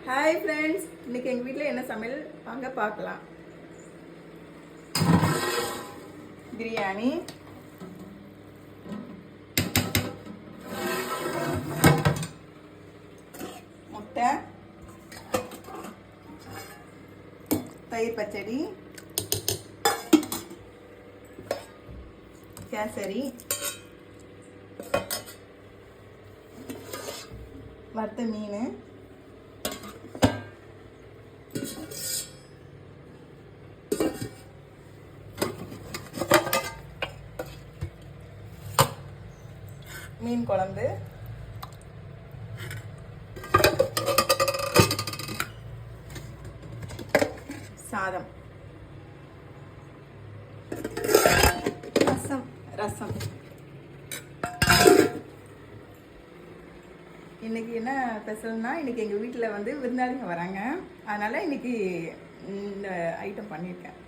Hi friends, இன்னைக்கு எங்கள் வீட்டில் என்ன சமையல் வாங்க பார்க்கலாம். பிரியாணி, முட்டை, தயிர் பச்சடி, கேசரி, வறுத்த மீன், மீன் குழம்பு, சாதம், ரசம். இன்னைக்கு என்ன ஸ்பெஷல்னா, இன்னைக்கு எங்கள் வீட்டில் வந்து விருந்தாளிங்க வராங்க. அதனால் இன்னைக்கு இந்த ஐட்டம் பண்ணியிருக்கேன்.